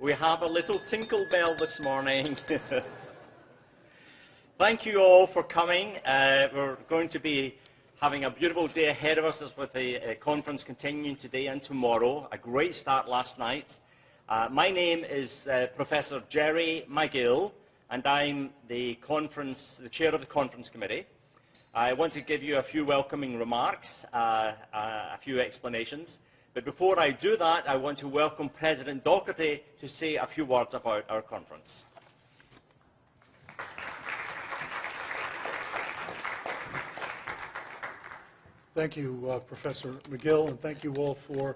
We have a little tinkle bell this morning. Thank you all for coming. We're going to be having a beautiful day ahead of us with the conference continuing today and tomorrow. A great start last night. My name is Professor Jerry McGill, and I'm the chair of the conference committee. I want to give you a few welcoming remarks, a few explanations. But before I do that, I want to welcome President Doherty to say a few words about our conference. Thank you, Professor McGill, and thank you all for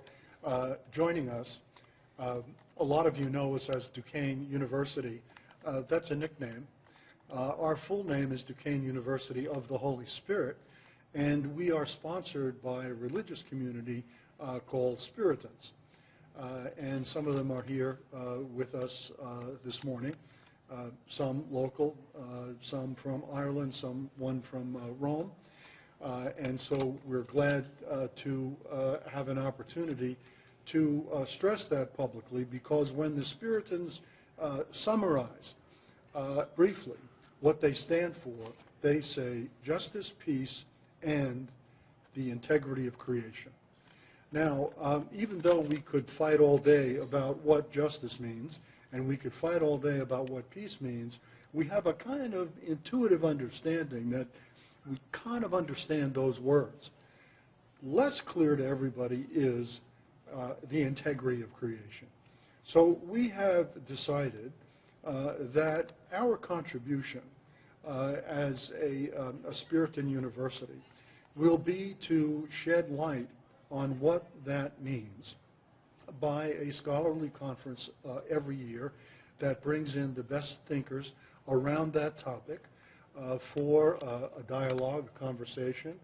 joining us. A lot of you know us as Duquesne University. That's a nickname. Our full name is Duquesne University of the Holy Spirit, and we are sponsored by a religious community called Spiritans. And some of them are here with us this morning, some local, some from Ireland, one from Rome. And so we're glad to have an opportunity to stress that publicly, because when the Spiritans summarize briefly what they stand for, they say justice, peace, and the integrity of creation. Now, even though we could fight all day about what justice means, and we could fight all day about what peace means, we have a kind of intuitive understanding that we kind of understand those words. Less clear to everybody is the integrity of creation. So we have decided that our contribution as a Spiritan University will be to shed light on what that means by a scholarly conference every year that brings in the best thinkers around that topic for a dialogue, a conversation,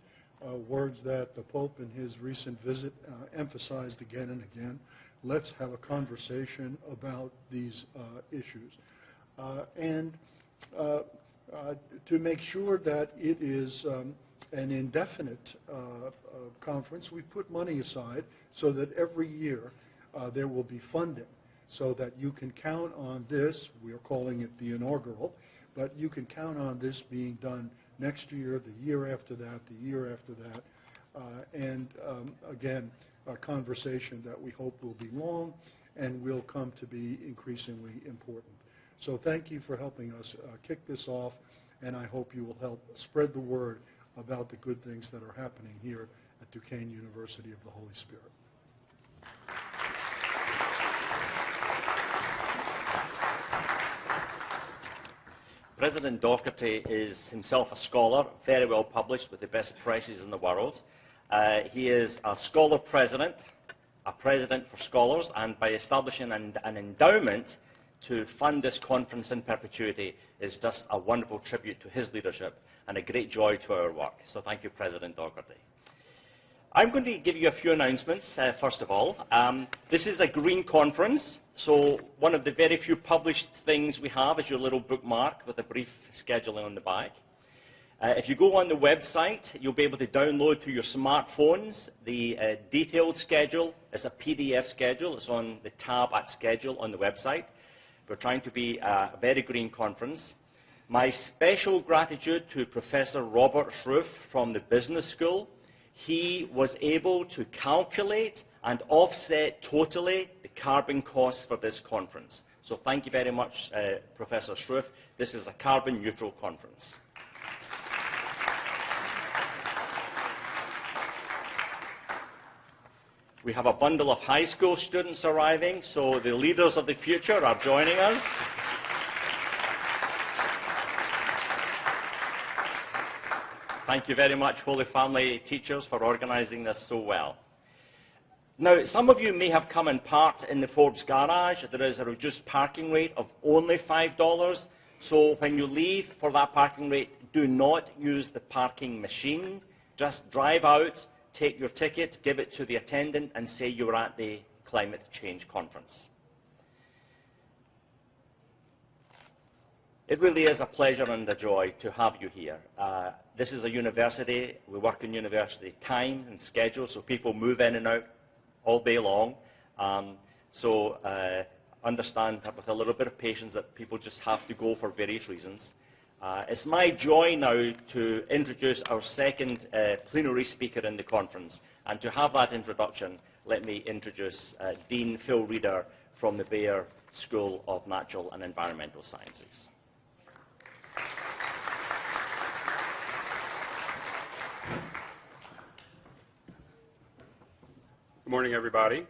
words that the Pope in his recent visit emphasized again and again. Let's have a conversation about these issues. And to make sure that it is an indefinite conference, we put money aside so that every year there will be funding, so that you can count on this. We are calling it the inaugural, but you can count on this being done next year, the year after that, the year after that, and again, a conversation that we hope will be long and will come to be increasingly important. So thank you for helping us kick this off, and I hope you will help spread the word about the good things that are happening here at Duquesne University of the Holy Spirit. President Doherty is himself a scholar, very well published with the best prices in the world. He is a scholar president, a president for scholars, and by establishing an endowment to fund this conference in perpetuity is just a wonderful tribute to his leadership and a great joy to our work. So thank you, President Doherty. I'm going to give you a few announcements, first of all. This is a green conference, so one of the very few published things we have is your little bookmark with a brief scheduling on the back. If you go on the website, you'll be able to download to your smartphones the detailed schedule. It's a PDF schedule. It's on the tab at Schedule on the website. We're trying to be a very green conference. My special gratitude to Professor Robert Schroof from the Business School. He was able to calculate and offset totally the carbon costs for this conference. So thank you very much, Professor Schroof. This is a carbon neutral conference. We have a bundle of high school students arriving, so the leaders of the future are joining us. Thank you very much, Holy Family teachers, for organizing this so well. Now, some of you may have come and parked in the Forbes garage. There is a reduced parking rate of only $5. So when you leave for that parking rate, do not use the parking machine. Just drive out, take your ticket, give it to the attendant, and say you were at the climate change conference. It really is a pleasure and a joy to have you here. This is a university. We work in university time and schedule, so people move in and out all day long. So understand with a little bit of patience that people just have to go for various reasons. It's my joy now to introduce our second plenary speaker in the conference. And to have that introduction, let me introduce Dean Phil Reeder from the Bayer School of Natural and Environmental Sciences. Good morning, everybody.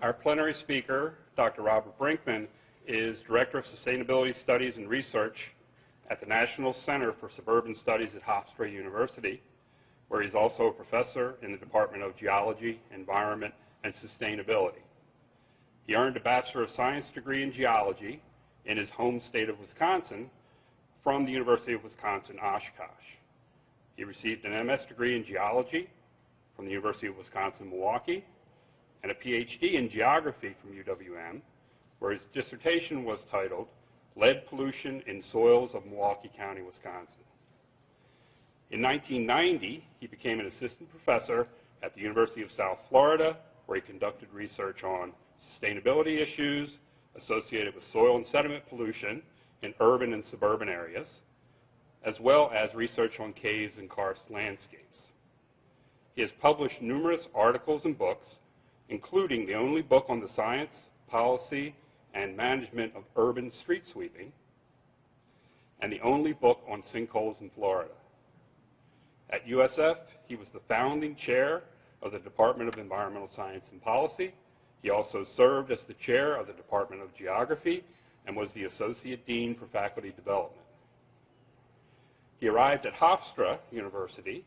Our plenary speaker, Dr. Robert Brinkman, is Director of Sustainability Studies and Research at the National Center for Suburban Studies at Hofstra University, where he's also a professor in the Department of Geology, Environment, and Sustainability. He earned a Bachelor of Science degree in Geology in his home state of Wisconsin from the University of Wisconsin-Oshkosh. He received an MS degree in Geology from the University of Wisconsin-Milwaukee and a PhD in Geography from UWM, where his dissertation was titled Lead Pollution in Soils of Milwaukee County, Wisconsin. In 1990, he became an assistant professor at the University of South Florida, where he conducted research on sustainability issues associated with soil and sediment pollution in urban and suburban areas, as well as research on caves and karst landscapes. He has published numerous articles and books, including the only book on the science, policy, and management of urban street sweeping, and the only book on sinkholes in Florida. At USF, he was the founding chair of the Department of Environmental Science and Policy. He also served as the chair of the Department of Geography and was the associate dean for faculty development. He arrived at Hofstra University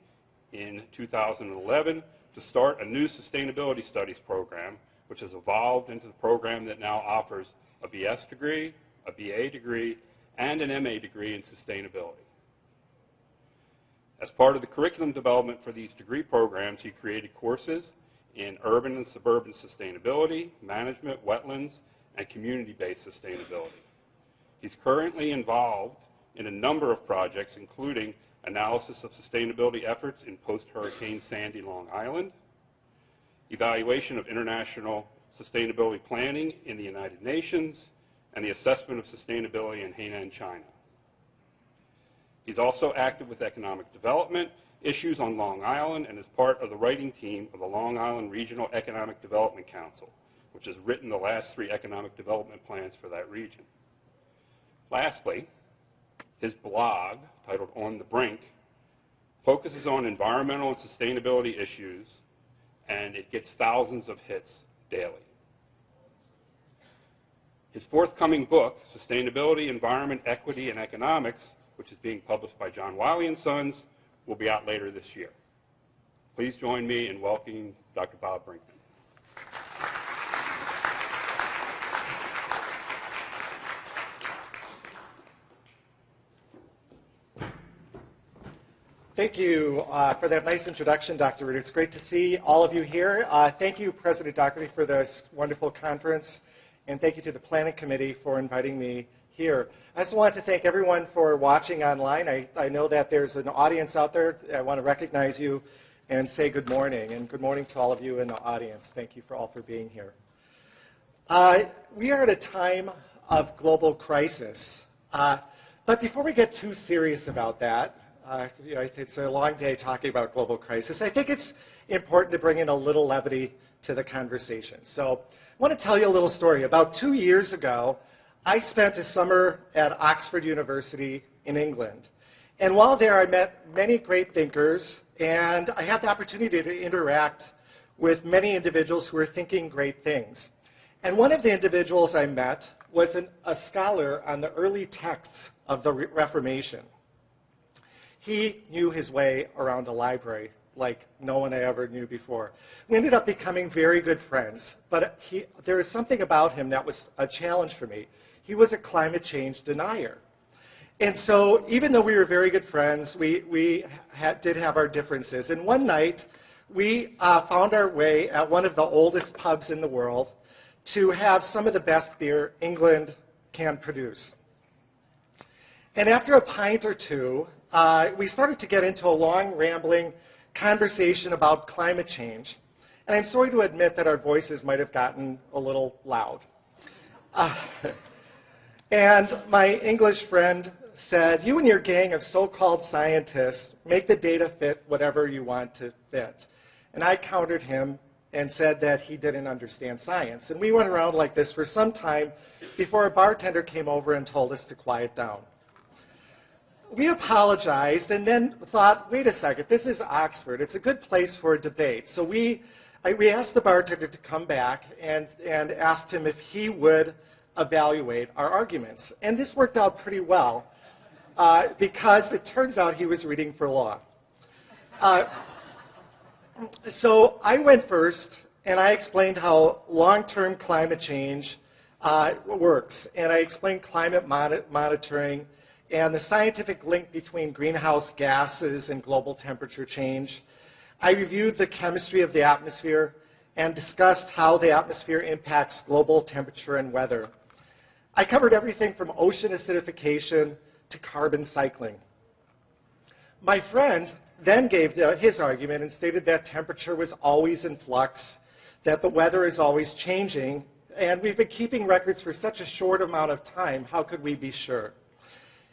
in 2011 to start a new sustainability studies program, which has evolved into the program that now offers a BS degree, a BA degree, and an MA degree in sustainability. As part of the curriculum development for these degree programs, he created courses in urban and suburban sustainability, management, wetlands, and community-based sustainability. He's currently involved in a number of projects, including analysis of sustainability efforts in post-Hurricane Sandy Long Island, evaluation of international sustainability planning in the United Nations, and the assessment of sustainability in Hainan, China. He's also active with economic development issues on Long Island and is part of the writing team of the Long Island Regional Economic Development Council, which has written the last 3 economic development plans for that region. Lastly, his blog, titled On the Brink, focuses on environmental and sustainability issues, and it gets thousands of hits daily. His forthcoming book, Sustainability, Environment, Equity, and Economics, which is being published by John Wiley & Sons, will be out later this year. Please join me in welcoming Dr. Bob Brinkman. Thank you for that nice introduction, Dr. Reeder. It's great to see all of you here. Thank you, President Doherty, for this wonderful conference, and thank you to the Planning Committee for inviting me here. I just want to thank everyone for watching online. I know that there's an audience out there. I want to recognize you and say good morning, and good morning to all of you in the audience. Thank you all for being here. We are at a time of global crisis, but before we get too serious about that, it's a long day talking about global crisis. I think it's important to bring in a little levity to the conversation. So I want to tell you a little story. About 2 years ago, I spent a summer at Oxford University in England. And while there, I met many great thinkers, and I had the opportunity to interact with many individuals who were thinking great things. And one of the individuals I met was a scholar on the early texts of the Reformation. He knew his way around a library like no one I ever knew before. We ended up becoming very good friends, but there was something about him that was a challenge for me. He was a climate change denier. And so even though we were very good friends, we did have our differences. And one night, we found our way at one of the oldest pubs in the world to have some of the best beer England can produce. And after a pint or two, we started to get into a long, rambling conversation about climate change. And I'm sorry to admit that our voices might have gotten a little loud. And my English friend said, you and your gang of so-called scientists make the data fit whatever you want to fit. And I countered him and said that he didn't understand science. And we went around like this for some time before a bartender came over and told us to quiet down. We apologized and then thought, wait a second, this is Oxford. It's a good place for a debate. So we asked the bartender to come back and asked him if he would evaluate our arguments. And this worked out pretty well because it turns out he was reading for law. So I went first, and I explained how long-term climate change works. And I explained climate monitoring and the scientific link between greenhouse gases and global temperature change. I reviewed the chemistry of the atmosphere and discussed how the atmosphere impacts global temperature and weather. I covered everything from ocean acidification to carbon cycling. My friend then gave his argument and stated that temperature was always in flux, that the weather is always changing, and we've been keeping records for such a short amount of time, how could we be sure?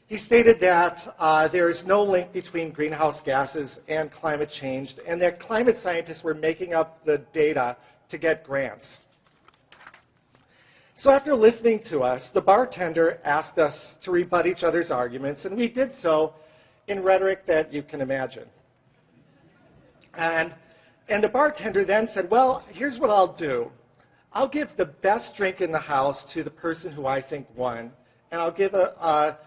He stated that there is no link between greenhouse gases and climate change, and that climate scientists were making up the data to get grants. So after listening to us, the bartender asked us to rebut each other's arguments, and we did so in rhetoric that you can imagine. And the bartender then said, well, here's what I'll do. I'll give the best drink in the house to the person who I think won, and I'll give the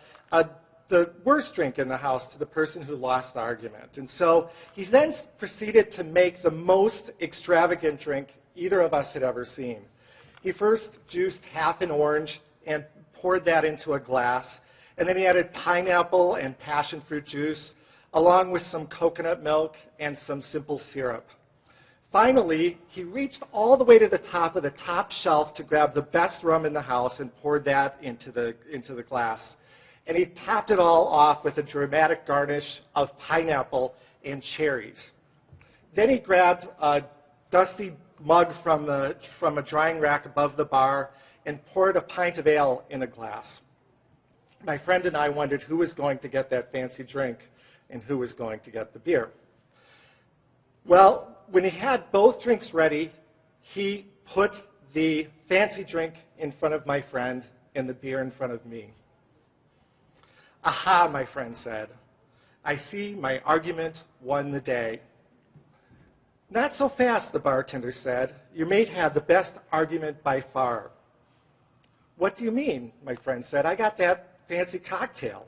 worst drink in the house to the person who lost the argument. And so he then proceeded to make the most extravagant drink either of us had ever seen. He first juiced half an orange and poured that into a glass. And then he added pineapple and passion fruit juice, along with some coconut milk and some simple syrup. Finally, he reached all the way to the top of the top shelf to grab the best rum in the house and poured that into the glass. And he topped it all off with a dramatic garnish of pineapple and cherries. Then he grabbed a dusty mug from a drying rack above the bar and poured a pint of ale in a glass. My friend and I wondered who was going to get that fancy drink and who was going to get the beer. Well, when he had both drinks ready, he put the fancy drink in front of my friend and the beer in front of me. Aha, my friend said. I see my argument won the day. Not so fast, the bartender said. Your mate had the best argument by far. What do you mean, my friend said. I got that fancy cocktail.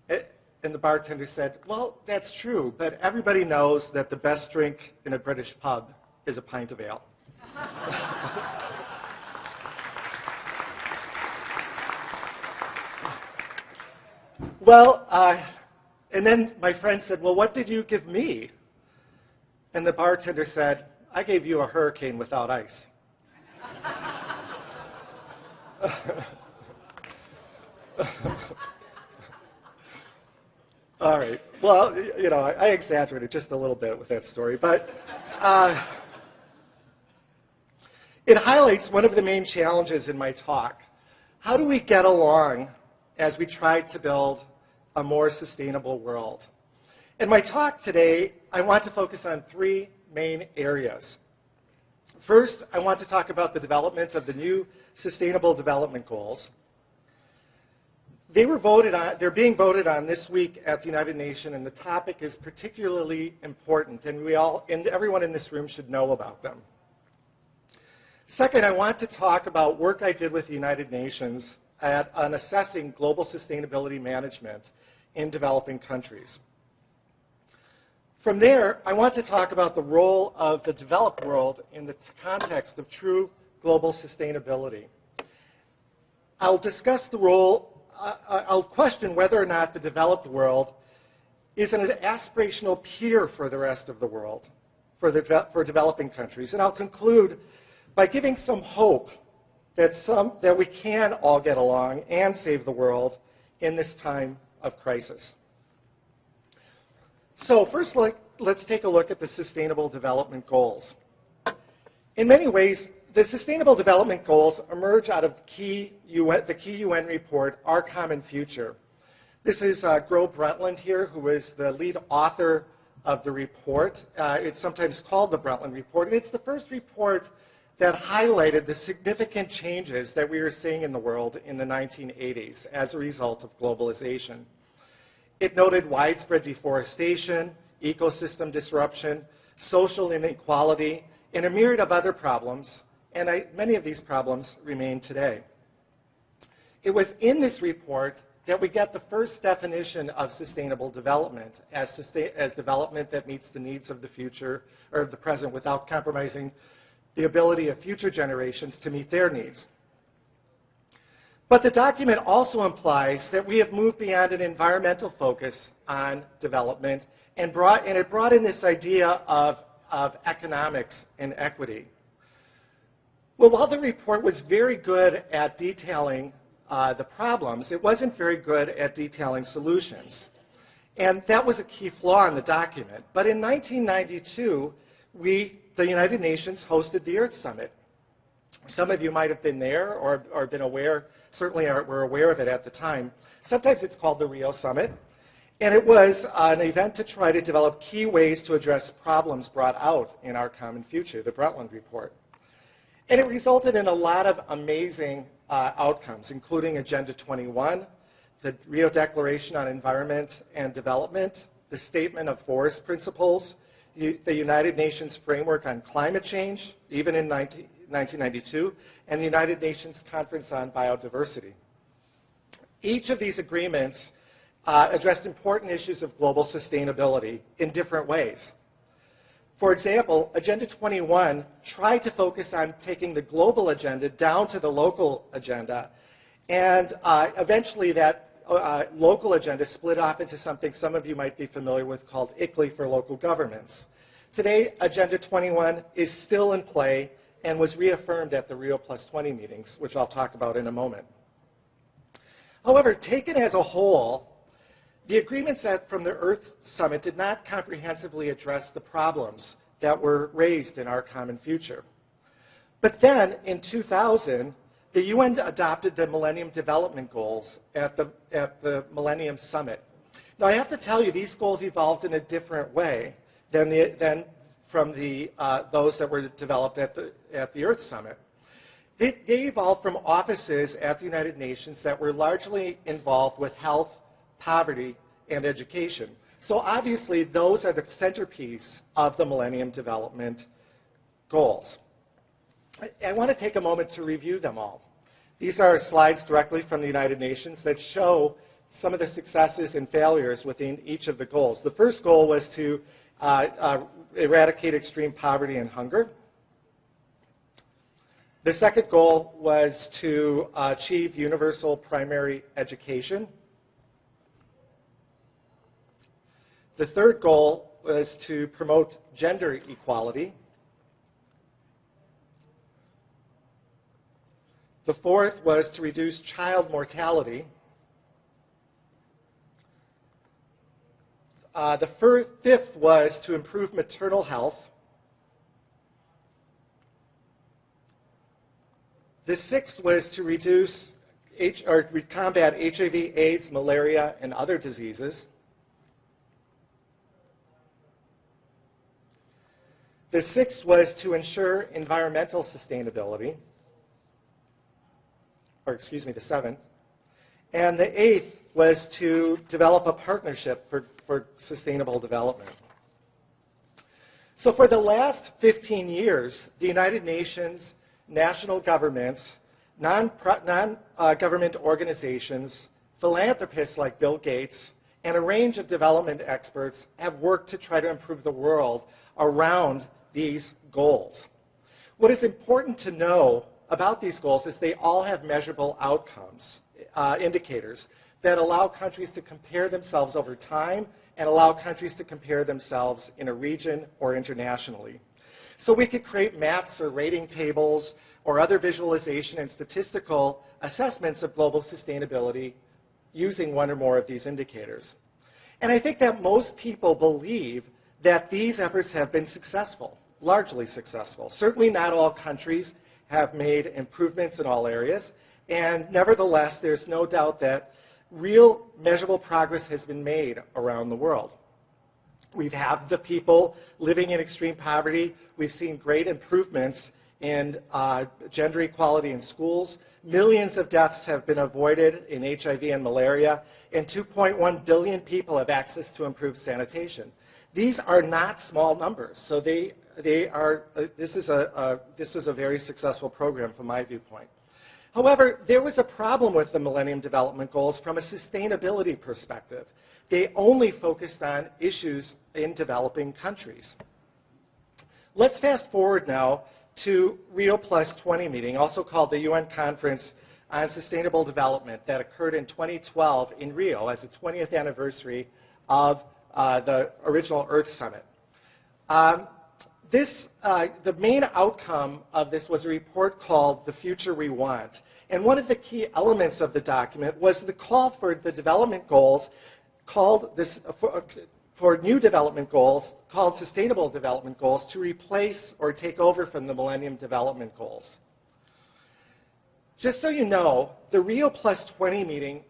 And the bartender said, well, that's true, but everybody knows that the best drink in a British pub is a pint of ale. Well, and then my friend said, well, what did you give me? And the bartender said, I gave you a hurricane without ice. All right. Well, you know, I exaggerated just a little bit with that story, but it highlights one of the main challenges in my talk. How do we get along as we try to build a more sustainable world? In my talk today, I want to focus on three main areas. First, I want to talk about the development of the new Sustainable Development Goals. They're being voted on this week at the United Nations, and the topic is particularly important, and everyone in this room should know about them. Second, I want to talk about work I did with the United Nations on assessing global sustainability management in developing countries. From there, I want to talk about the role of the developed world in the context of true global sustainability. I'll discuss the role, I'll question whether or not the developed world is an aspirational peer for the rest of the world, for developing countries. And I'll conclude by giving some hope that we can all get along and save the world in this time of crisis. So first, let's take a look at the Sustainable Development Goals. In many ways, The Sustainable Development Goals emerge out of the key UN report, Our Common Future. This is Gro Brundtland here, who is the lead author of the report. It's sometimes called the Brundtland Report, and it's the first report that highlighted the significant changes that we were seeing in the world in the 1980s as a result of globalization. It noted widespread deforestation, ecosystem disruption, social inequality, and a myriad of other problems, and many of these problems remain today. It was in this report that we get the first definition of sustainable development as development that meets the needs of the future or of the present without compromising the ability of future generations to meet their needs. But the document also implies that we have moved beyond an environmental focus on development and it brought in this idea of economics and equity. Well, while the report was very good at detailing the problems, it wasn't very good at detailing solutions. And that was a key flaw in the document. But in 1992, the United Nations hosted the Earth Summit. Some of you might have been there or been aware, certainly were aware of it at the time. Sometimes it's called the Rio Summit. And it was an event to try to develop key ways to address problems brought out in Our Common Future, the Brundtland Report. And it resulted in a lot of amazing outcomes, including Agenda 21, the Rio Declaration on Environment and Development, the Statement of Forest Principles, the United Nations Framework on Climate Change, even in 1992, and the United Nations Conference on Biodiversity. Each of these agreements addressed important issues of global sustainability in different ways. For example, Agenda 21 tried to focus on taking the global agenda down to the local agenda, and eventually that local agenda split off into something some of you might be familiar with called ICLEI for local governments. Today, Agenda 21 is still in play and was reaffirmed at the Rio Plus 20 meetings, which I'll talk about in a moment. However, taken as a whole, the agreements from the Earth Summit did not comprehensively address the problems that were raised in Our Common Future. But then, in 2000, the UN adopted the Millennium Development Goals at the Millennium Summit. Now, I have to tell you, these goals evolved in a different way than from those that were developed at the Earth Summit. They evolved from offices at the United Nations that were largely involved with health, poverty, and education. So obviously, those are the centerpiece of the Millennium Development Goals. I want to take a moment to review them all. These are slides directly from the United Nations that show some of the successes and failures within each of the goals. The first goal was to eradicate extreme poverty and hunger. The second goal was to achieve universal primary education. The third goal was to promote gender equality. The fourth was to reduce child mortality. The fifth was to improve maternal health. The sixth was to reduce or combat HIV, AIDS, malaria, and other diseases. The sixth was to ensure environmental sustainability, the seventh. And the eighth was to develop a partnership for sustainable development. So for the last 15 years, the United Nations, national governments, non-government organizations, philanthropists like Bill Gates, and a range of development experts have worked to try to improve the world around these goals. What is important to know about these goals is they all have measurable outcomes, indicators, that allow countries to compare themselves over time and allow countries to compare themselves in a region or internationally. So we could create maps or rating tables or other visualization and statistical assessments of global sustainability using one or more of these indicators. And I think that most people believe that these efforts have been successful, largely successful. Certainly not all countries have made improvements in all areas. And nevertheless, there's no doubt that real measurable progress has been made around the world. We've had the people living in extreme poverty. We've seen great improvements in gender equality in schools. Millions of deaths have been avoided in HIV and malaria, and 2.1 billion people have access to improved sanitation. These are not small numbers, so this is a very successful program from my viewpoint. However, there was a problem with the Millennium Development Goals from a sustainability perspective. They only focused on issues in developing countries. Let's fast forward now to Rio Plus 20 meeting, also called the UN Conference on Sustainable Development, that occurred in 2012 in Rio as the 20th anniversary of the original Earth Summit. The main outcome of this was a report called The Future We Want. And one of the key elements of the document was the call for the development goals for new development goals called Sustainable Development Goals to replace or take over from the Millennium Development Goals. Just so you know, the Rio Plus 20 meeting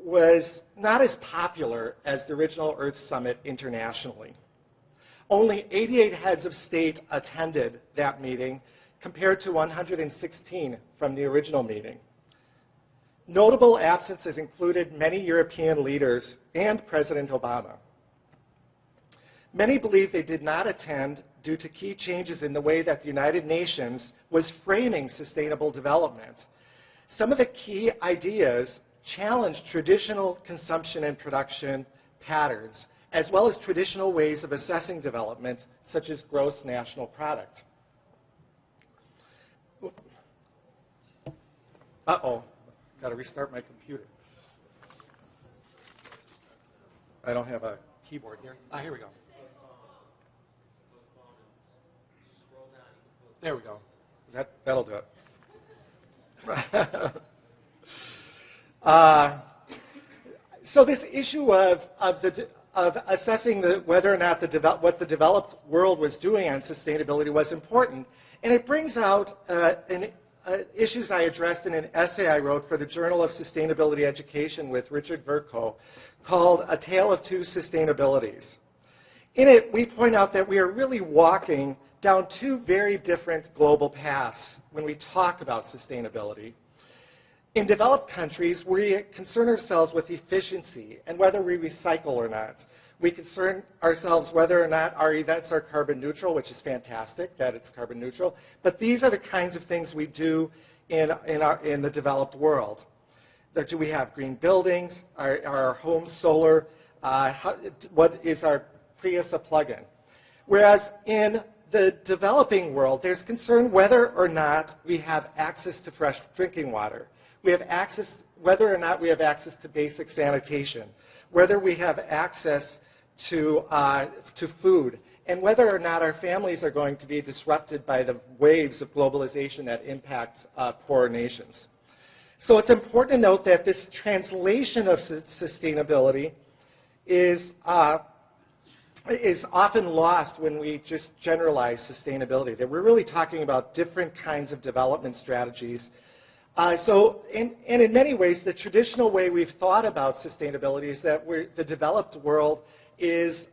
was not as popular as the original Earth Summit internationally. Only 88 heads of state attended that meeting compared to 116 from the original meeting. Notable absences included many European leaders and President Obama. Many believe they did not attend due to key changes in the way that the United Nations was framing sustainable development. Some of the key ideas challenged traditional consumption and production patterns, as well as traditional ways of assessing development, such as gross national product. Uh-oh, got to restart my computer. I don't have a keyboard here. Here we go. There we go. That'll do it. So this issue of assessing whether or not what the developed world was doing on sustainability was important, and it brings out issues I addressed in an essay I wrote for the Journal of Sustainability Education with Richard Verco called A Tale of Two Sustainabilities. In it, we point out that we are really walking down two very different global paths when we talk about sustainability. In developed countries, we concern ourselves with efficiency and whether we recycle or not. We concern ourselves whether or not our events are carbon neutral, which is fantastic that it's carbon neutral. But these are the kinds of things we do in the developed world. Do we have green buildings? Are our homes solar? What is our Prius a plug-in? Whereas in the developing world, there's concern whether or not we have access to fresh drinking water. We have access, whether or not we have access to basic sanitation, whether we have access to food, and whether or not our families are going to be disrupted by the waves of globalization that impact poorer nations. So it's important to note that this translation of sustainability is often lost when we just generalize sustainability, that we're really talking about different kinds of development strategies. And in many ways, the traditional way we've thought about sustainability is that the developed world is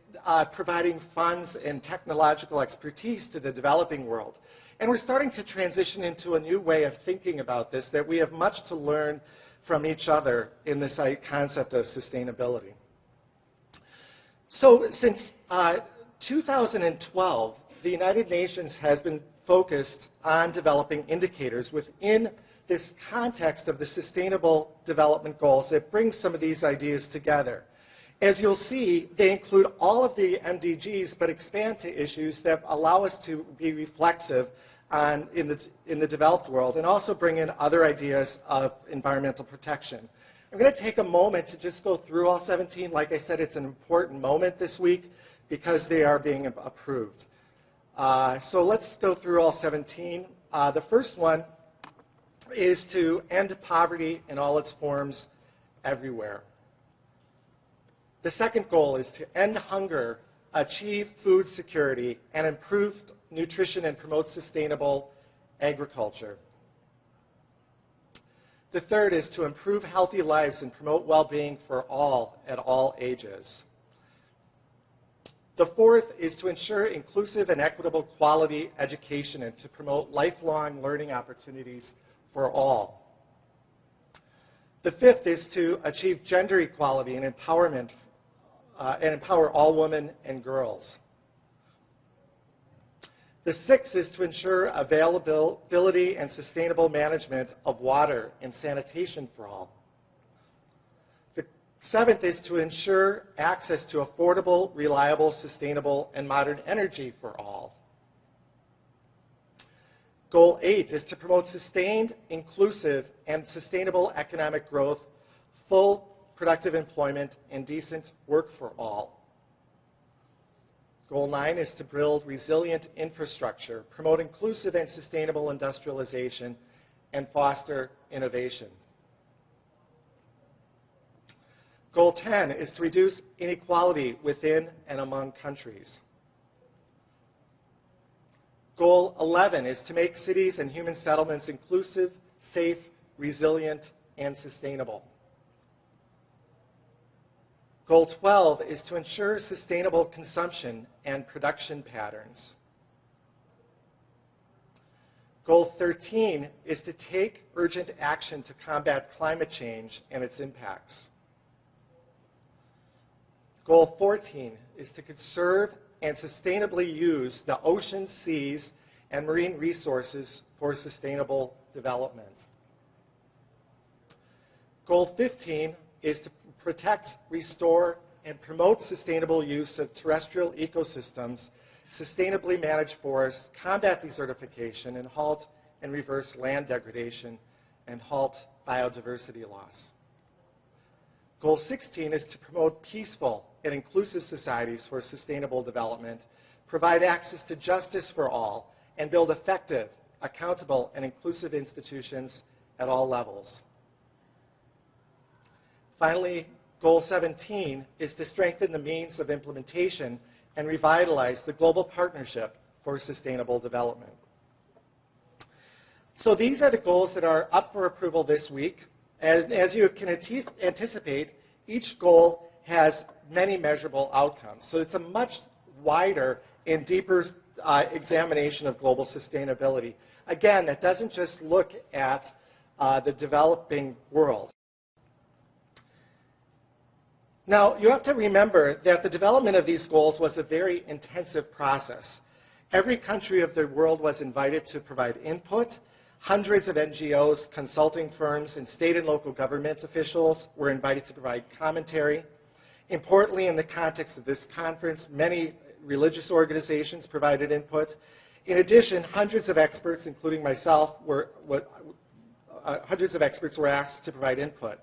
providing funds and technological expertise to the developing world. And we're starting to transition into a new way of thinking about this, that we have much to learn from each other in this concept of sustainability. So since 2012, the United Nations has been focused on developing indicators within this context of the Sustainable Development Goals that brings some of these ideas together. As you'll see, they include all of the MDGs, but expand to issues that allow us to be reflexive in the developed world, and also bring in other ideas of environmental protection. I'm going to take a moment to just go through all 17. Like I said, it's an important moment this week because they are being approved. So let's go through all 17. The first one is to end poverty in all its forms everywhere. The second goal is to end hunger, achieve food security, and improve nutrition and promote sustainable agriculture. The third is to improve healthy lives and promote well-being for all at all ages. The fourth is to ensure inclusive and equitable quality education and to promote lifelong learning opportunities for all. The fifth is to achieve gender equality and empowerment and empower all women and girls. The sixth is to ensure availability and sustainable management of water and sanitation for all. The seventh is to ensure access to affordable, reliable, sustainable, and modern energy for all. Goal 8 is to promote sustained, inclusive, and sustainable economic growth, full, productive employment, and decent work for all. Goal 9 is to build resilient infrastructure, promote inclusive and sustainable industrialization, and foster innovation. Goal 10 is to reduce inequality within and among countries. Goal 11 is to make cities and human settlements inclusive, safe, resilient, and sustainable. Goal 12 is to ensure sustainable consumption and production patterns. Goal 13 is to take urgent action to combat climate change and its impacts. Goal 14 is to conserve and sustainably use the oceans, seas, and marine resources for sustainable development. Goal 15 is to protect, restore, and promote sustainable use of terrestrial ecosystems, sustainably manage forests, combat desertification, and halt and reverse land degradation, and halt biodiversity loss. Goal 16 is to promote peaceful and inclusive societies for sustainable development, provide access to justice for all, and build effective, accountable, and inclusive institutions at all levels. Finally, Goal 17 is to strengthen the means of implementation and revitalize the global partnership for sustainable development. So these are the goals that are up for approval this week. As you can anticipate, each goal has many measurable outcomes. So it's a much wider and deeper examination of global sustainability. Again, that doesn't just look at the developing world. Now, you have to remember that the development of these goals was a very intensive process. Every country of the world was invited to provide input. Hundreds of NGOs, consulting firms, and state and local government officials were invited to provide commentary. Importantly, in the context of this conference, many religious organizations provided input. In addition, hundreds of experts, including myself, were asked to provide input.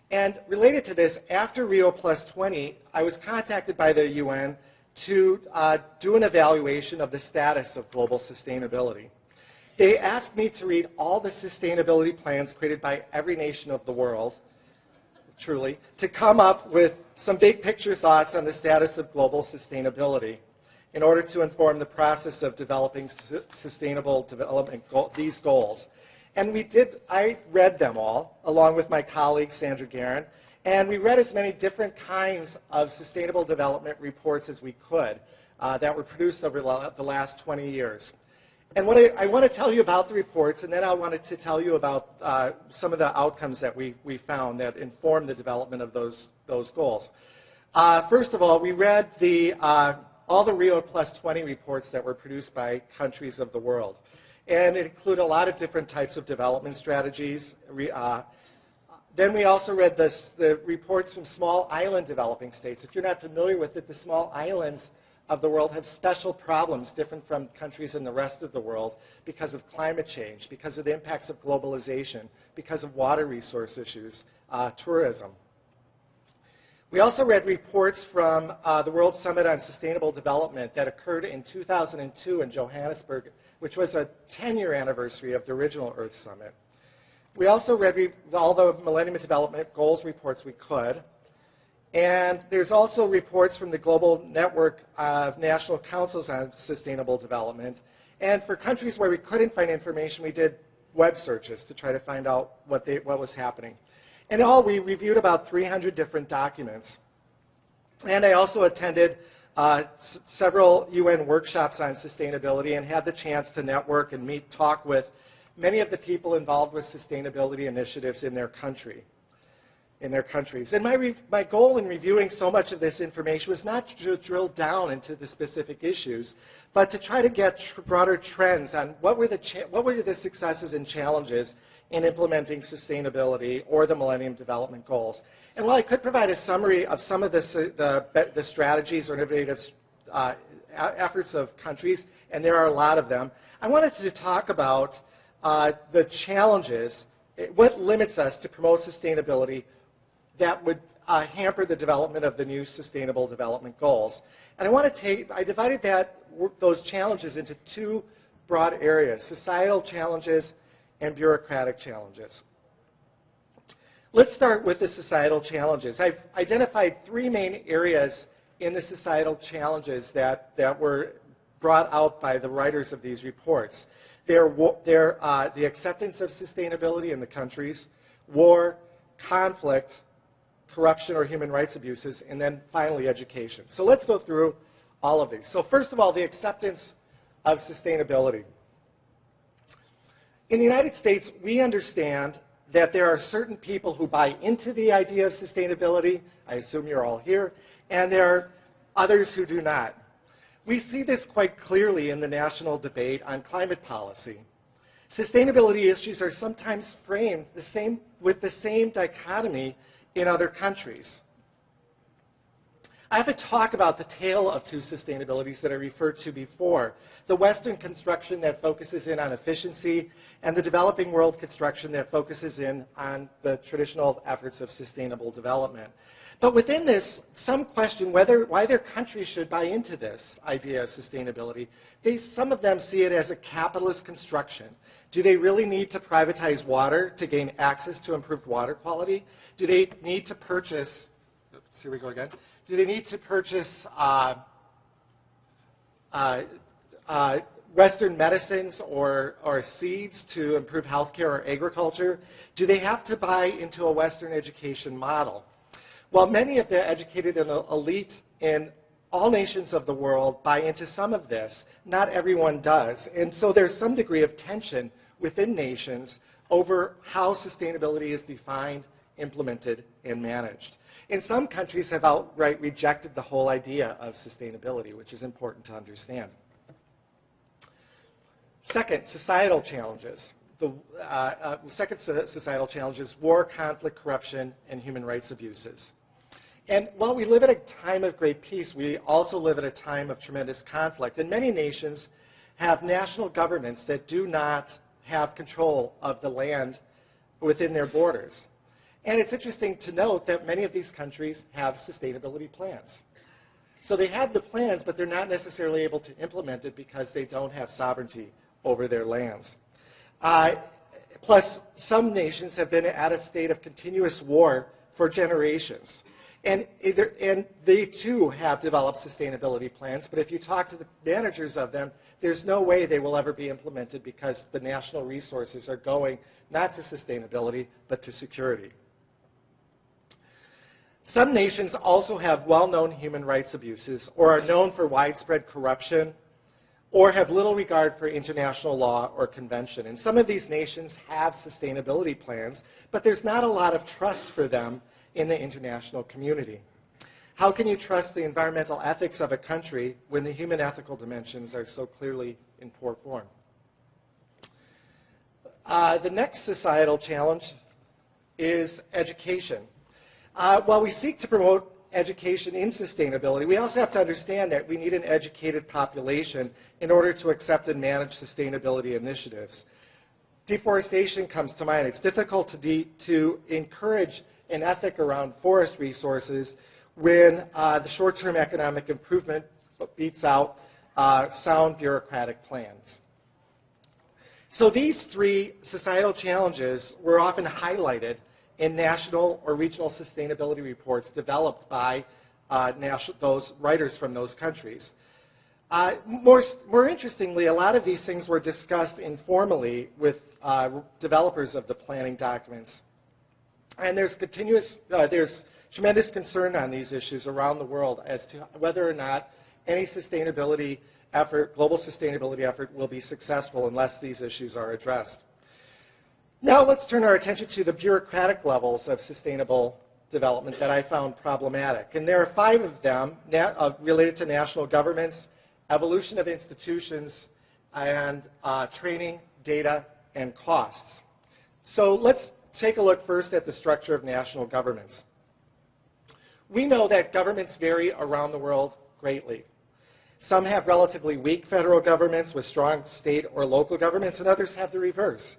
And related to this, after Rio Plus 20, I was contacted by the UN to do an evaluation of the status of global sustainability. They asked me to read all the sustainability plans created by every nation of the world, truly, to come up with some big picture thoughts on the status of global sustainability in order to inform the process of developing sustainable development these goals. And I read them all, along with my colleague, Sandra Guerin, and we read as many different kinds of sustainable development reports as we could that were produced over the last 20 years. And what I want to tell you about the reports, and then I wanted to tell you about some of the outcomes that we found that informed the development of those goals. First of all, we read all the Rio Plus 20 reports that were produced by countries of the world. And it included a lot of different types of development strategies. Then we also read the reports from small island developing states. If you're not familiar with it, the small islands of the world have special problems different from countries in the rest of the world because of climate change, because of the impacts of globalization, because of water resource issues, tourism. We also read reports from the World Summit on Sustainable Development that occurred in 2002 in Johannesburg, which was a 10-year anniversary of the original Earth Summit. We also read all the Millennium Development Goals reports we could. And there's also reports from the Global Network of National Councils on Sustainable Development. And for countries where we couldn't find information, we did web searches to try to find out what was happening. In all, we reviewed about 300 different documents. And I also attended several UN workshops on sustainability and had the chance to network and talk with many of the people involved with sustainability initiatives in their countries. And my goal in reviewing so much of this information was not to drill down into the specific issues, but to try to get broader trends on what were the successes and challenges in implementing sustainability or the Millennium Development Goals. And while I could provide a summary of some of the strategies or innovative efforts of countries, and there are a lot of them, I wanted to talk about the challenges, what limits us to promote sustainability that would hamper the development of the new Sustainable Development Goals. And I divided those challenges into two broad areas: societal challenges and bureaucratic challenges. Let's start with the societal challenges. I've identified three main areas in the societal challenges that were brought out by the writers of these reports. They're the acceptance of sustainability in the countries, war, conflict, corruption or human rights abuses, and then finally education. So let's go through all of these. So first of all, the acceptance of sustainability. In the United States, we understand that there are certain people who buy into the idea of sustainability. I assume you're all here. And there are others who do not. We see this quite clearly in the national debate on climate policy. Sustainability issues are sometimes framed with the same dichotomy in other countries. I have a talk about the tale of two sustainabilities that I referred to before: the Western construction that focuses in on efficiency, and the developing world construction that focuses in on the traditional efforts of sustainable development. But within this, some question why their countries should buy into this idea of sustainability. Some of them see it as a capitalist construction. Do they really need to privatize water to gain access to improved water quality? Do they need to purchase, here we go again, do they need to purchase Western medicines or seeds to improve healthcare or agriculture? Do they have to buy into a Western education model? Well, many of the educated and elite in all nations of the world buy into some of this. Not everyone does. And so there's some degree of tension within nations over how sustainability is defined, implemented, and managed. And some countries have outright rejected the whole idea of sustainability, which is important to understand. Second, societal challenges. The second societal challenge is war, conflict, corruption, and human rights abuses. And while we live at a time of great peace, we also live at a time of tremendous conflict. And many nations have national governments that do not have control of the land within their borders. And it's interesting to note that many of these countries have sustainability plans. So they have the plans, but they're not necessarily able to implement it because they don't have sovereignty over their lands. Plus, some nations have been at a state of continuous war for generations. And they too have developed sustainability plans, but if you talk to the managers of them, there's no way they will ever be implemented because the national resources are going not to sustainability, but to security. Some nations also have well-known human rights abuses or are known for widespread corruption or have little regard for international law or convention. And some of these nations have sustainability plans, but there's not a lot of trust for them in the international community. How can you trust the environmental ethics of a country when the human ethical dimensions are so clearly in poor form? The next societal challenge is education. While we seek to promote education in sustainability, we also have to understand that we need an educated population in order to accept and manage sustainability initiatives. Deforestation comes to mind. It's difficult to encourage an ethic around forest resources when the short-term economic improvement beats out sound bureaucratic plans. So these three societal challenges were often highlighted in national or regional sustainability reports developed by those writers from those countries. More interestingly, a lot of these things were discussed informally with developers of the planning documents. And there's tremendous concern on these issues around the world as to whether or not any sustainability effort, global sustainability effort, will be successful unless these issues are addressed. Now let's turn our attention to the bureaucratic levels of sustainable development that I found problematic. And there are 5 of them related to national governments, evolution of institutions, and training, data, and costs. So let's take a look first at the structure of national governments. We know that governments vary around the world greatly. Some have relatively weak federal governments with strong state or local governments, and others have the reverse.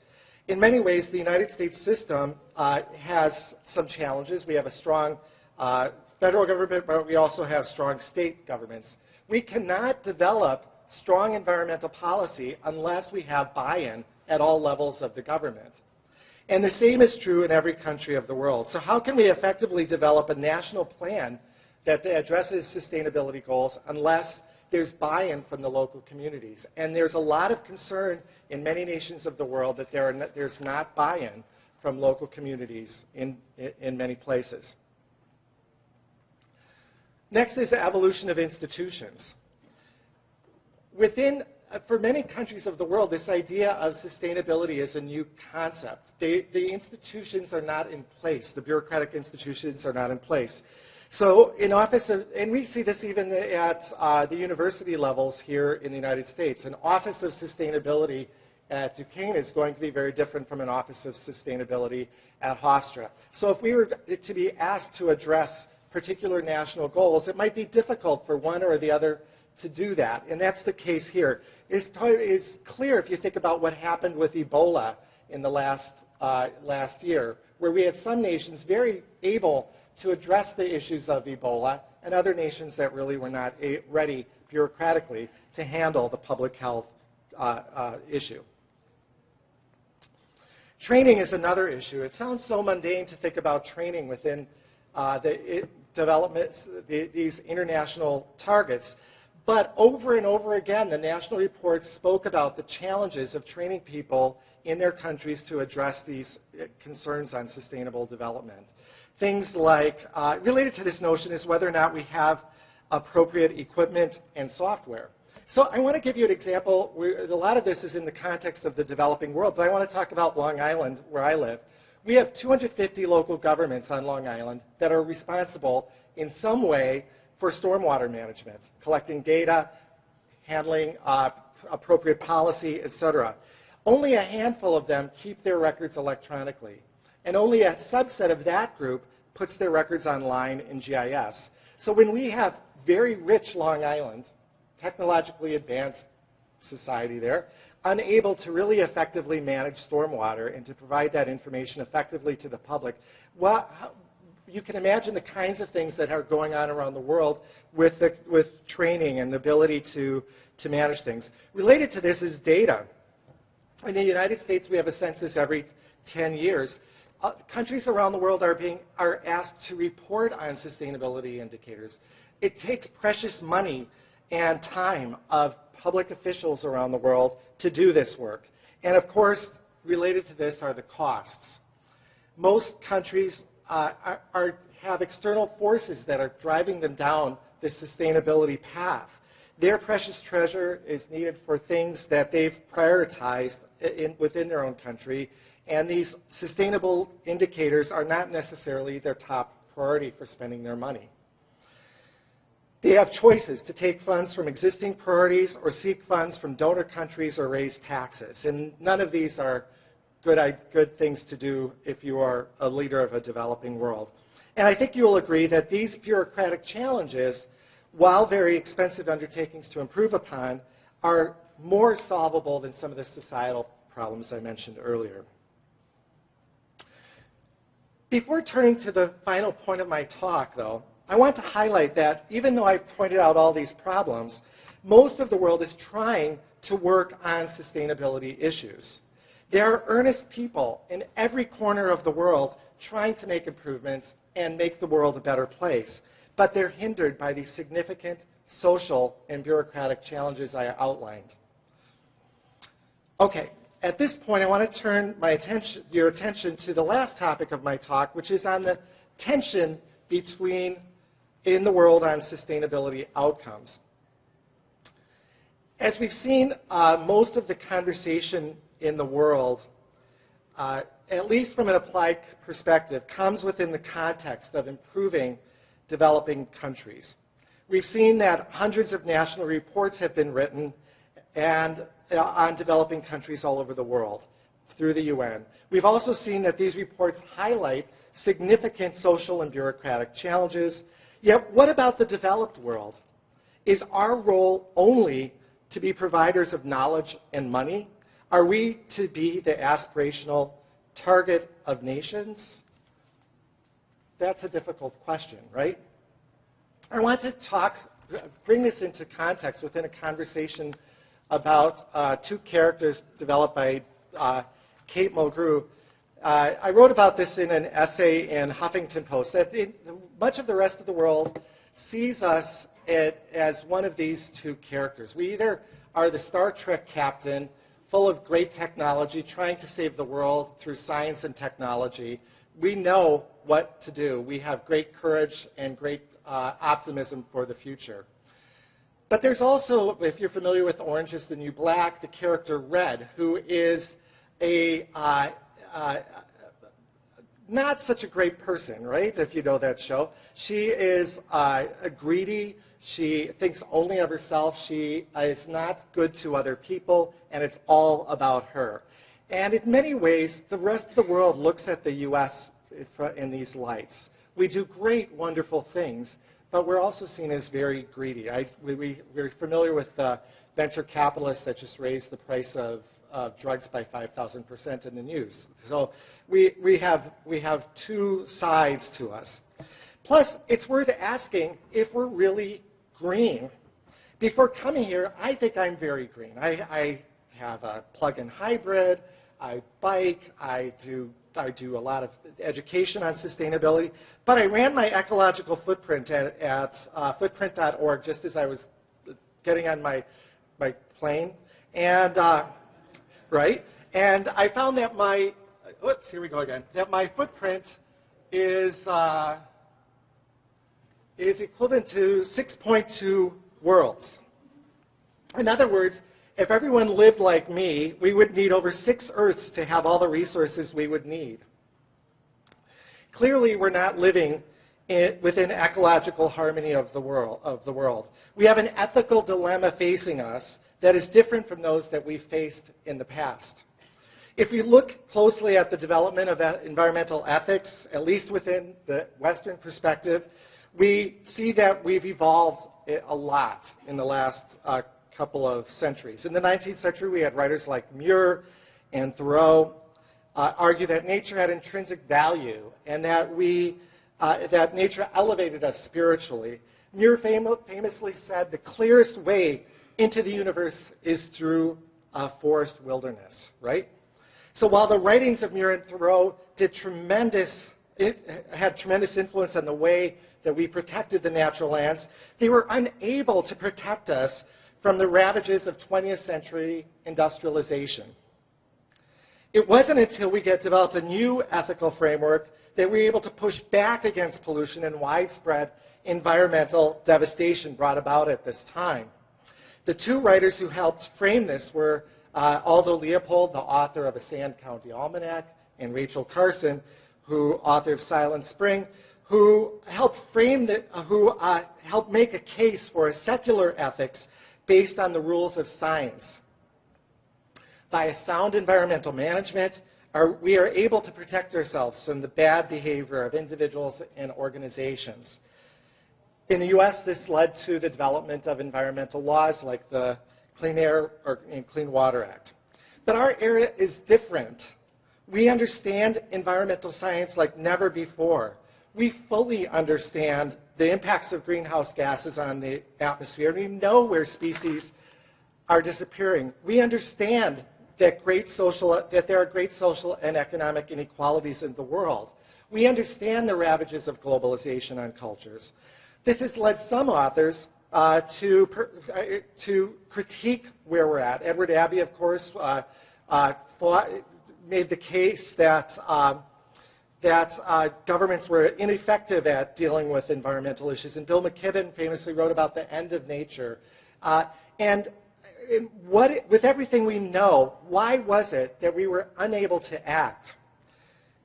In many ways, the United States system has some challenges. We have a strong federal government, but we also have strong state governments. We cannot develop strong environmental policy unless we have buy-in at all levels of the government. And the same is true in every country of the world. So how can we effectively develop a national plan that addresses sustainability goals unless there's buy-in from the local communities? And there's a lot of concern in many nations of the world that there's not buy-in from local communities in many places. Next is the evolution of institutions. For many countries of the world, this idea of sustainability is a new concept. The institutions are not in place. The bureaucratic institutions are not in place. So and we see this even at the university levels here in the United States. An Office of Sustainability at Duquesne is going to be very different from an Office of Sustainability at Hofstra. So if we were to be asked to address particular national goals, it might be difficult for one or the other to do that. And that's the case here. It's clear if you think about what happened with Ebola in the last year, where we had some nations very able to address the issues of Ebola, and other nations that really were not ready bureaucratically to handle the public health issue. Training is another issue. It sounds so mundane to think about training within these international targets. But over and over again, the national reports spoke about the challenges of training people in their countries to address these concerns on sustainable development. Things like, related to this notion is whether or not we have appropriate equipment and software. So I want to give you an example. A lot of this is in the context of the developing world, but I want to talk about Long Island, where I live. We have 250 local governments on Long Island that are responsible in some way for stormwater management, collecting data, handling appropriate policy, etc. Only a handful of them keep their records electronically, and only a subset of that group puts their records online in GIS. So when we have very rich Long Island, technologically advanced society there, unable to really effectively manage stormwater and to provide that information effectively to the public, you can imagine the kinds of things that are going on around the world with training and the ability to manage things. Related to this is data. In the United States, we have a census every 10 years. Countries around the world are asked to report on sustainability indicators. It takes precious money and time of public officials around the world to do this work. And of course, related to this are the costs. Most countries have external forces that are driving them down the sustainability path. Their precious treasure is needed for things that they've prioritized within their own country, and these sustainable indicators are not necessarily their top priority for spending their money. They have choices to take funds from existing priorities or seek funds from donor countries or raise taxes, and none of these are good things to do if you are a leader of a developing world. And I think you'll agree that these bureaucratic challenges, while very expensive undertakings to improve upon, are more solvable than some of the societal problems I mentioned earlier. Before turning to the final point of my talk, though, I want to highlight that even though I've pointed out all these problems, most of the world is trying to work on sustainability issues. There are earnest people in every corner of the world trying to make improvements and make the world a better place, but they're hindered by these significant social, and bureaucratic challenges I outlined. Okay, at this point, I want to turn your attention to the last topic of my talk, which is on the tension in the world on sustainability outcomes. As we've seen, most of the conversation in the world, at least from an applied perspective, comes within the context of improving developing countries. We've seen that hundreds of national reports have been written on developing countries all over the world through the UN. We've also seen that these reports highlight significant social and bureaucratic challenges. Yet, what about the developed world? Is our role only to be providers of knowledge and money? Are we to be the aspirational target of nations? That's a difficult question, right? I want to bring this into context within a conversation about two characters developed by Kate Mulgrew. I wrote about this in an essay in Huffington Post, that much of the rest of the world sees us as one of these two characters. We either are the Star Trek captain, full of great technology, trying to save the world through science and technology. We know what to do. We have great courage and great optimism for the future. But there's also, if you're familiar with Orange is the New Black, the character Red, who is not such a great person, right, if you know that show. She is greedy. She thinks only of herself. She is not good to other people, and it's all about her. And in many ways, the rest of the world looks at the U.S. in these lights. We do great, wonderful things, but we're also seen as very greedy. We're familiar with venture capitalists that just raised the price of drugs by 5,000% in the news. So we have two sides to us. Plus, it's worth asking if we're really green. Before coming here, I think I'm very green. I have a plug-in hybrid. I bike. I do a lot of education on sustainability. But I ran my ecological footprint at footprint.org just as I was getting on my plane. And right? And I found that here we go again, that my footprint is equivalent to 6.2 worlds. In other words, if everyone lived like me, we would need over 6 Earths to have all the resources we would need. Clearly, we're not living within ecological harmony of the world. We have an ethical dilemma facing us that is different from those that we've faced in the past. If we look closely at the development of environmental ethics, at least within the Western perspective, we see that we've evolved a lot in the last couple of centuries. In the 19th century, we had writers like Muir and Thoreau argue that nature had intrinsic value and that nature elevated us spiritually. Muir famously said the clearest way into the universe is through a forest wilderness, right? So while the writings of Muir and Thoreau had tremendous influence on the way that we protected the natural lands, they were unable to protect us from the ravages of 20th century industrialization. It wasn't until we developed a new ethical framework that we were able to push back against pollution and widespread environmental devastation brought about at this time. The two writers who helped frame this were Aldo Leopold, the author of A Sand County Almanac, and Rachel Carson, who authored Silent Spring, who helped make a case for a secular ethics based on the rules of science. Via sound environmental management, we are able to protect ourselves from the bad behavior of individuals and organizations. In the U.S., this led to the development of environmental laws like the Clean Air and Clean Water Act. But our era is different. We understand environmental science like never before. We fully understand the impacts of greenhouse gases on the atmosphere. We know where species are disappearing. We understand that there are great social and economic inequalities in the world. We understand the ravages of globalization on cultures. This has led some authors to critique where we're at. Edward Abbey, of course, made the case that governments were ineffective at dealing with environmental issues. And Bill McKibben famously wrote about the end of nature. With everything we know, why was it that we were unable to act?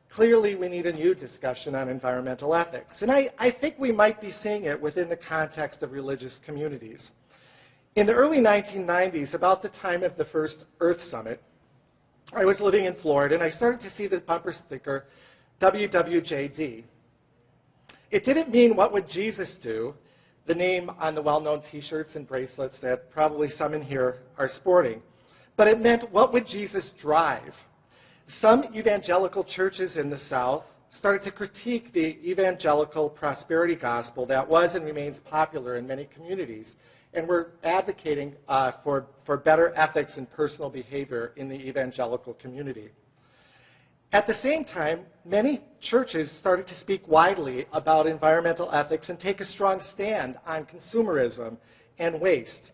Clearly, we need a new discussion on environmental ethics. And I think we might be seeing it within the context of religious communities. In the early 1990s, about the time of the first Earth Summit, I was living in Florida, and I started to see the bumper sticker, WWJD. It didn't mean what would Jesus do, the name on the well-known T-shirts and bracelets that probably some in here are sporting, but it meant what would Jesus drive? Some evangelical churches in the South started to critique the evangelical prosperity gospel that was and remains popular in many communities, and were advocating for better ethics and personal behavior in the evangelical community. At the same time, many churches started to speak widely about environmental ethics and take a strong stand on consumerism and waste.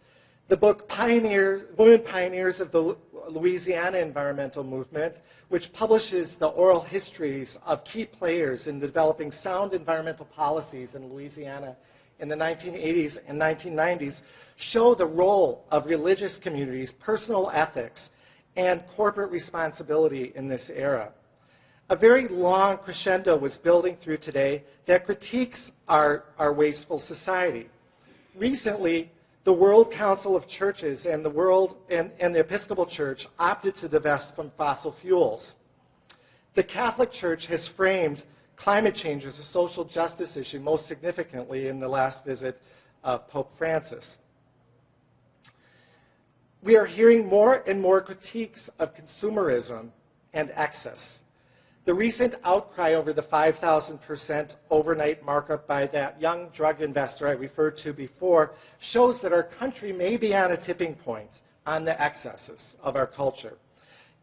The book Women Pioneers of the Louisiana Environmental Movement, which publishes the oral histories of key players in developing sound environmental policies in Louisiana in the 1980s and 1990s, show the role of religious communities, personal ethics, and corporate responsibility in this era. A very long crescendo was building through today that critiques our wasteful society. Recently, the World Council of Churches and the Episcopal Church opted to divest from fossil fuels. The Catholic Church has framed climate change as a social justice issue, most significantly in the last visit of Pope Francis. We are hearing more and more critiques of consumerism and excess. The recent outcry over the 5,000% overnight markup by that young drug investor I referred to before shows that our country may be on a tipping point on the excesses of our culture.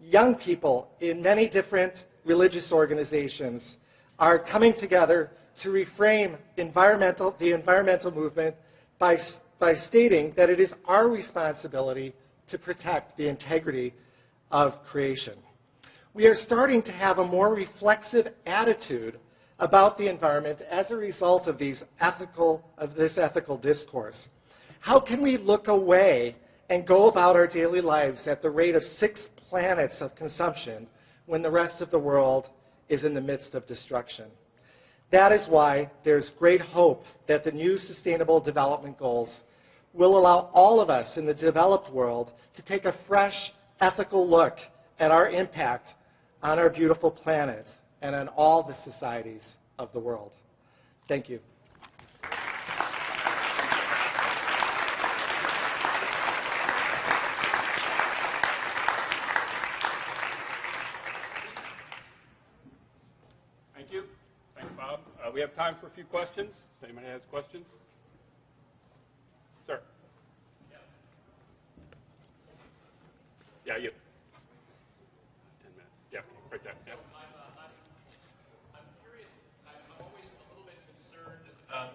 Young people in many different religious organizations are coming together to reframe the environmental movement by stating that it is our responsibility to protect the integrity of creation. We are starting to have a more reflexive attitude about the environment as a result of this ethical discourse. How can we look away and go about our daily lives at the rate of 6 planets of consumption when the rest of the world is in the midst of destruction? That is why there's great hope that the new Sustainable Development Goals will allow all of us in the developed world to take a fresh, ethical look at our impact on our beautiful planet and on all the societies of the world. Thank you. Thank you. Thanks, Bob. We have time for a few questions. Does anybody has questions? Sir. Yeah, you. 10 minutes. Yeah, right there. Yeah. I'm curious. I'm always a little bit concerned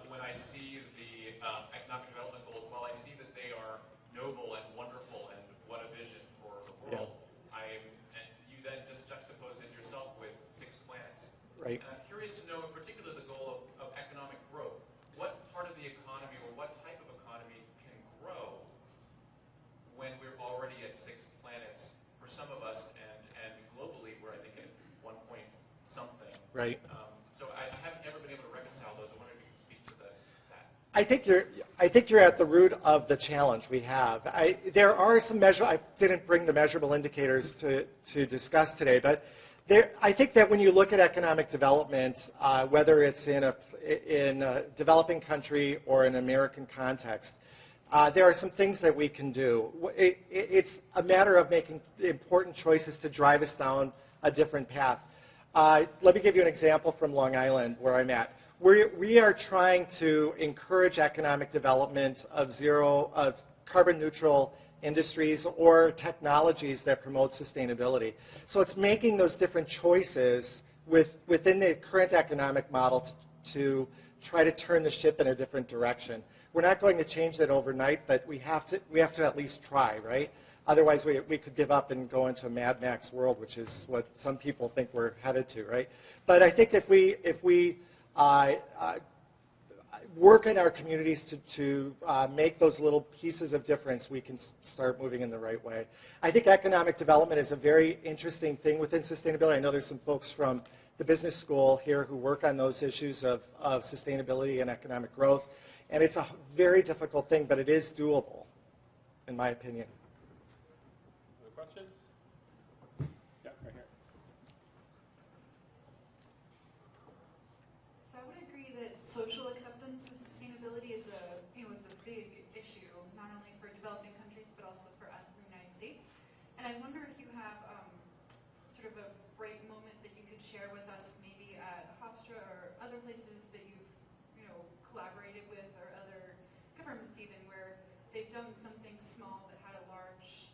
when I see the economic development goals. While I see that they are noble and wonderful and what a vision for the world, and you then just juxtaposed it yourself with 6 planets. Right. And I'm curious to know, in particular, the goal of economic growth. What part of the economy or what type of economy can grow when we're already at 6 planets for some of us, and globally we're, I think, at 1 point something. Right. So I haven't ever been able to reconcile those. I wonder if you can speak to that. I think you're at the root of the challenge we have. There are some I didn't bring the measurable indicators to discuss today, but I think that when you look at economic development, whether it's in a developing country or an American context, there are some things that we can do. It's a matter of making important choices to drive us down a different path. Let me give you an example from Long Island, where I'm at. We are trying to encourage economic development of carbon neutral industries or technologies that promote sustainability. So it's making those different choices within the current economic model to try to turn the ship in a different direction. We're not going to change that overnight, but we have to at least try, right? Otherwise, we could give up and go into a Mad Max world, which is what some people think we're headed to, right? But I think if we work in our communities to make those little pieces of difference, we can start moving in the right way. I think economic development is a very interesting thing within sustainability. I know there's some folks from the business school here who work on those issues of sustainability and economic growth. And it's a very difficult thing, but it is doable, in my opinion. Other questions? Yeah, right here. So I would agree that social acceptance of sustainability is it's a big issue, not only for developing countries, but also for us in the United States. And I wonder if you have sort of a bright moment that you could share with us, maybe at Hofstra or other places that you've collaborated with, or other governments even, where they've done something small that had a large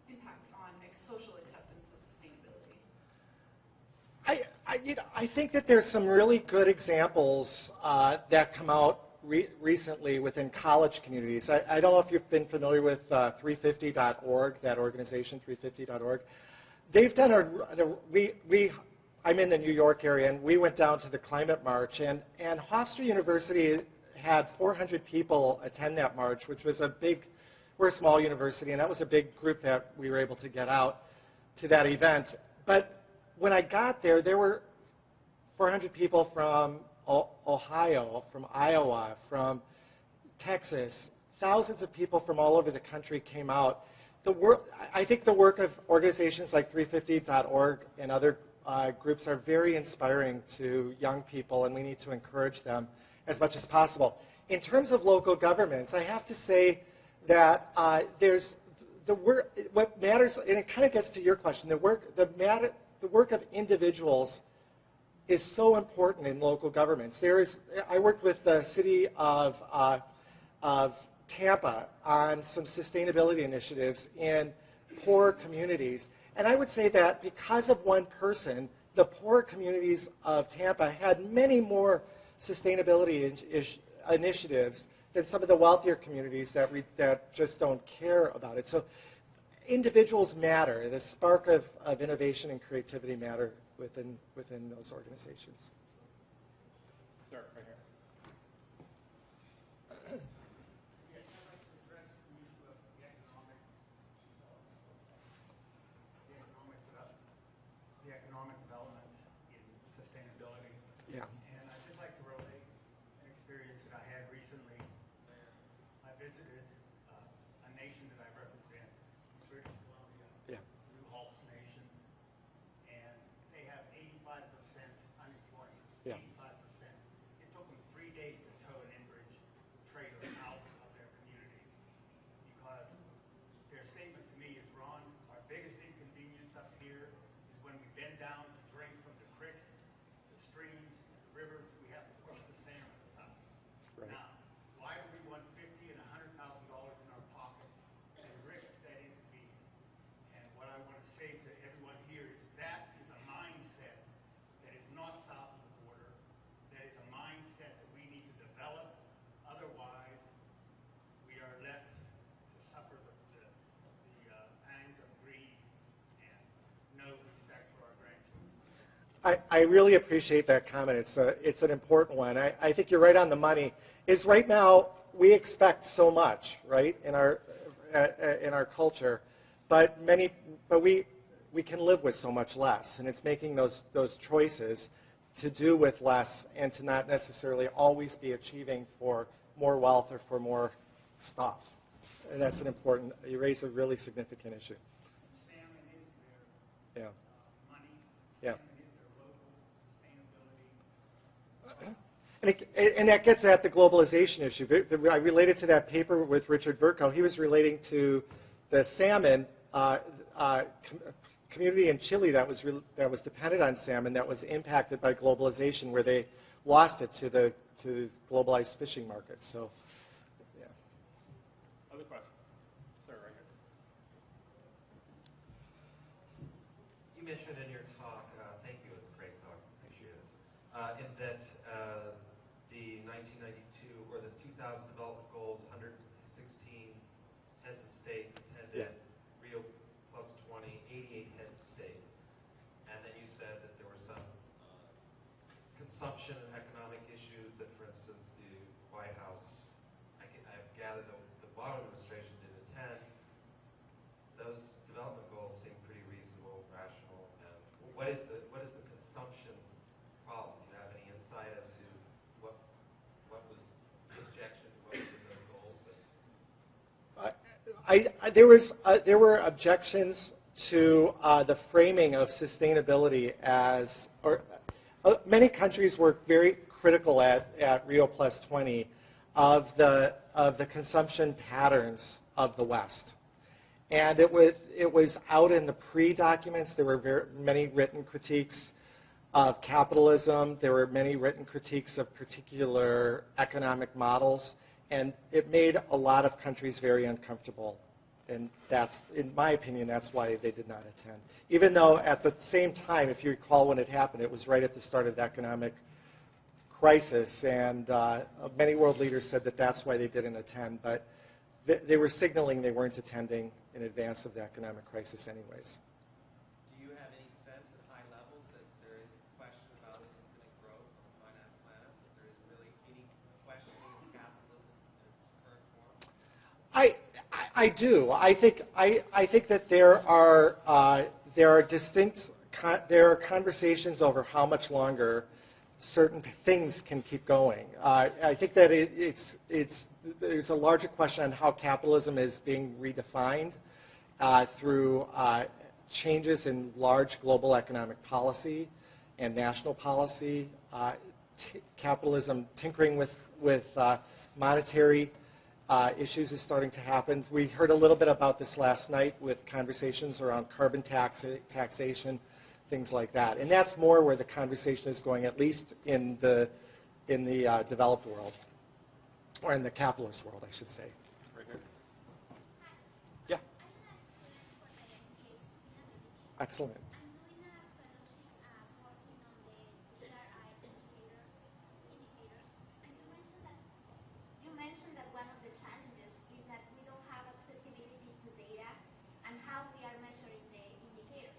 impact on social acceptance of sustainability. I think that there's some really good examples that come out recently within college communities. I don't know if you've been familiar with 350.org, that organization, 350.org. They've done I'm in the New York area, and we went down to the climate march, and Hofstra University had 400 people attend that march, which was we're a small university, and that was a big group that we were able to get out to that event. But when I got there, there were 400 people from Ohio, from Iowa, from Texas. Thousands of people from all over the country came out. I think the work of organizations like 350.org and other groups are very inspiring to young people, and we need to encourage them as much as possible. In terms of local governments, I have to say that there's the work. What matters, and it kind of gets to your question, the work of individuals is so important in local governments. I worked with the city of Tampa on some sustainability initiatives in poor communities. And I would say that because of one person, the poor communities of Tampa had many more sustainability initiatives than some of the wealthier communities that just don't care about it. So individuals matter. The spark of innovation and creativity matter within those organizations. Sir, right here. The economic development in sustainability. Yeah. And I'd just like to relate an experience that I had recently where I visited a nation that I represent, British Columbia, New Halts Nation, and they have 85% unemployment. Yeah. 85%. It took them 3 days to tow an Enbridge trailer out of their community because their statement to me is, Ron, our biggest inconvenience up here is when we bend down to drink from the creeks, the streams, the rivers, we have to push the salmon up. Right. Now, why do we want $50,000 and $100,000 in our pockets and risk that inconvenience? And what I want to say to everyone here is that is a mindset that is not south of the border. That is a mindset that we need to develop. Otherwise, we are left to suffer the pangs of greed and no respect for our grandchildren. I really appreciate that comment. It's an important one. I think you're right on the money. Is right now we expect so much, right, in our culture, but we can live with so much less, and it's making those choices to do with less and to not necessarily always be achieving for more wealth or for more stuff. And that's an important. You raise a really significant issue. Salmon is their Yeah. money. Yeah. Salmon is their local sustainability. And that gets at the globalization issue. I related to that paper with Richard Verco. He was relating to the salmon community in Chile that was dependent on salmon that was impacted by globalization, where they lost it to globalized fishing markets. So, yeah. Other questions? Sir, right here. You mentioned in your talk, thank you, it's a great talk, appreciate it. in that the 1992 or the 2000 development goals, 116 heads of state attended. Yeah. Rio plus 20, 88 heads of state. And then you said that there were some consumption and economic issues that, for instance, the White House, I gather the Obama administration didn't attend. Those development goals seem pretty reasonable, rational. And what is the consumption problem? Do you have any insight as to what was the objection to what was in those goals? There were objections to the framing of sustainability as, many countries were very critical at Rio Plus 20 of the consumption patterns of the West. And it was out in the pre-documents. There were many written critiques of capitalism. There were many written critiques of particular economic models. And it made a lot of countries very uncomfortable. And that's, in my opinion, that's why they did not attend. Even though at the same time, if you recall when it happened, it was right at the start of the economic crisis. And many world leaders said that that's why they didn't attend. But they were signaling they weren't attending in advance of the economic crisis anyways. Do you have any sense at high levels that there is question about infinite growth on a finite planet? That there is really any questioning of capitalism in its current form? I do. I think that there are conversations over how much longer certain things can keep going. I think that there's a larger question on how capitalism is being redefined through changes in large global economic policy and national policy, capitalism tinkering with monetary issues is starting to happen. We heard a little bit about this last night with conversations around carbon taxation, things like that. And that's more where the conversation is going, at least in the developed world, or in the capitalist world, I should say. Right here. Yeah. Excellent. You mentioned that one of the challenges is that we don't have accessibility to data and how we are measuring the indicators.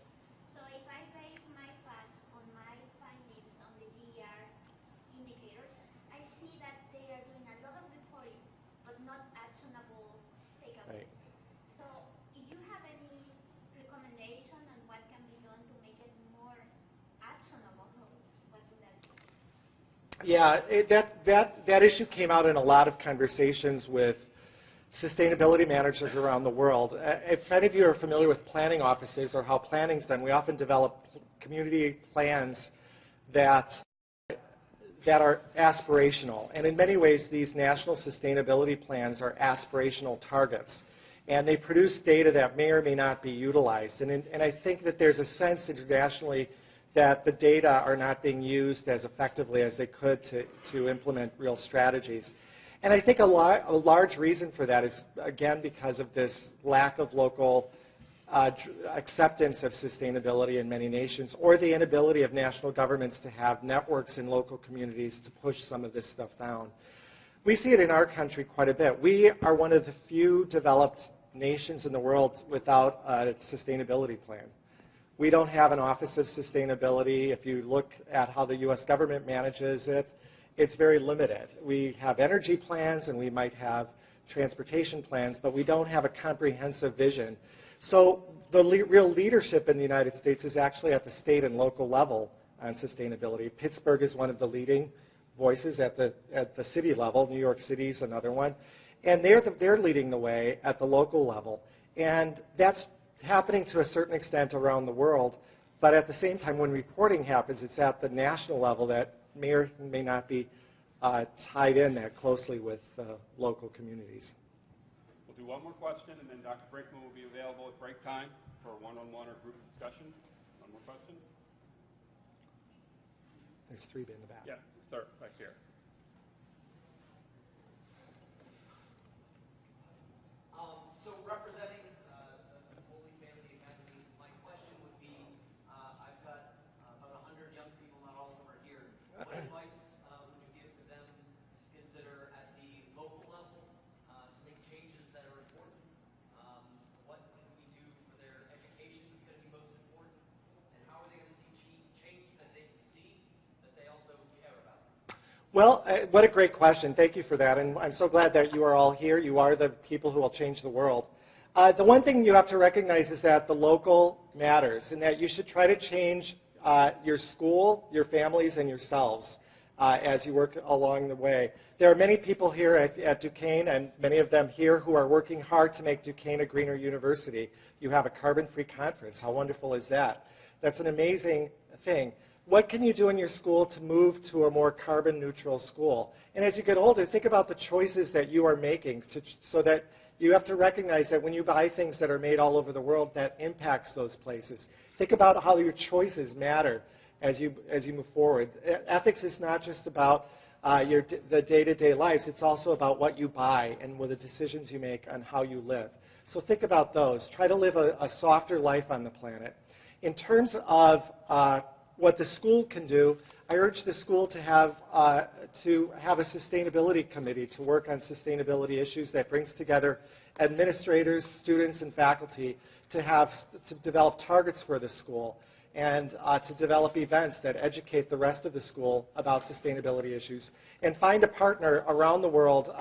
So if I base my facts on my findings on the GER indicators, I see that they are doing a lot of reporting, but not actionable takeaways. Right. So if you have any recommendation on what can be done to make it more actionable, what would that be? Yeah, that issue came out in a lot of conversations with sustainability managers around the world. If any of you are familiar with planning offices or how planning's done, we often develop community plans that are aspirational. And in many ways, these national sustainability plans are aspirational targets. And they produce data that may or may not be utilized. And I think that there's a sense internationally that the data are not being used as effectively as they could to implement real strategies. And I think a large reason for that is, again, because of this lack of local acceptance of sustainability in many nations, or the inability of national governments to have networks in local communities to push some of this stuff down. We see it in our country quite a bit. We are one of the few developed nations in the world without a sustainability plan. We don't have an Office of Sustainability. If you look at how the U.S. government manages it, it's very limited. We have energy plans and we might have transportation plans, but we don't have a comprehensive vision. So the real leadership in the United States is actually at the state and local level on sustainability. Pittsburgh is one of the leading voices at the city level. New York City is another one. And they're leading the way at the local level. And that's happening to a certain extent around the world. But at the same time, when reporting happens, it's at the national level that may or may not be tied in that closely with local communities. We'll do one more question, and then Dr. Brinkman will be available at break time for a one-on-one or group discussion. One more question? There's three in the back. Yeah, start back here. So representing the Holy Family Academy, my question would be, I've got about 100 young people, not all of them are here. What Well, what a great question. Thank you for that. And I'm so glad that you are all here. You are the people who will change the world. The one thing you have to recognize is that the local matters and that you should try to change your school, your families, and yourselves as you work along the way. There are many people here at Duquesne, and many of them here, who are working hard to make Duquesne a greener university. You have a carbon-free conference. How wonderful is that? That's an amazing thing. What can you do in your school to move to a more carbon-neutral school? And as you get older, think about the choices that you are making so that you have to recognize that when you buy things that are made all over the world, that impacts those places. Think about how your choices matter as you move forward. Ethics is not just about the day-to-day lives. It's also about what you buy and what the decisions you make on how you live. So think about those. Try to live a softer life on the planet. In terms of what the school can do, I urge the school to have a sustainability committee to work on sustainability issues that brings together administrators, students, and faculty to develop targets for the school and to develop events that educate the rest of the school about sustainability issues. And find a partner around the world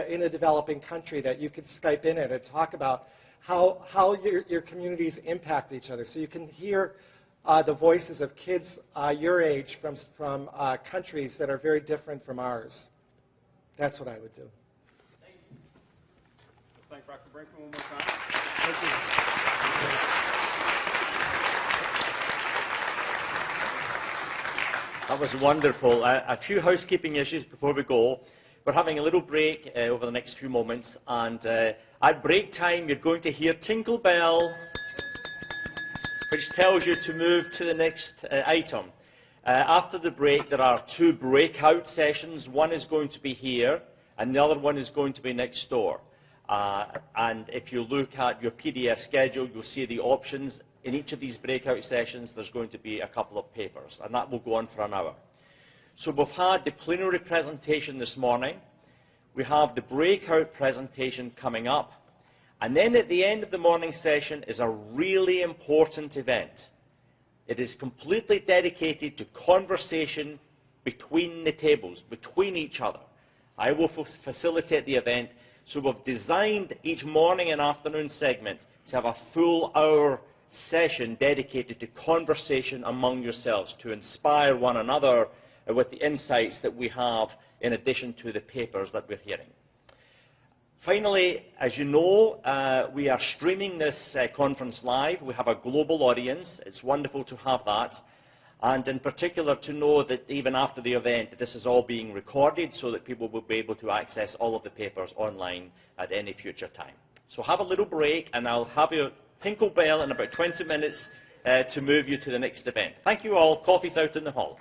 in a developing country that you could Skype in and talk about how your communities impact each other. So you can hear the voices of kids your age from countries that are very different from ours. That's what I would do. Thank you. Let's thank Dr. Brinkman one more time. Thank you. That was wonderful. A few housekeeping issues before we go. We're having a little break over the next few moments, and at break time you're going to hear Tinkle Bell, which tells you to move to the next item. After the break, there are 2 breakout sessions. One is going to be here, and the other one is going to be next door. And if you look at your PDF schedule, you'll see the options. In each of these breakout sessions, there's going to be a couple of papers, and that will go on for an hour. So we've had the plenary presentation this morning. We have the breakout presentation coming up. And then at the end of the morning session is a really important event. It is completely dedicated to conversation between the tables, between each other. I will facilitate the event. So we've designed each morning and afternoon segment to have a full hour session dedicated to conversation among yourselves, to inspire one another with the insights that we have in addition to the papers that we're hearing. Finally, as you know, we are streaming this conference live. We have a global audience. It's wonderful to have that. And in particular, to know that even after the event, this is all being recorded so that people will be able to access all of the papers online at any future time. So have a little break, and I'll have you tinkle bell in about 20 minutes to move you to the next event. Thank you all. Coffee's out in the hall.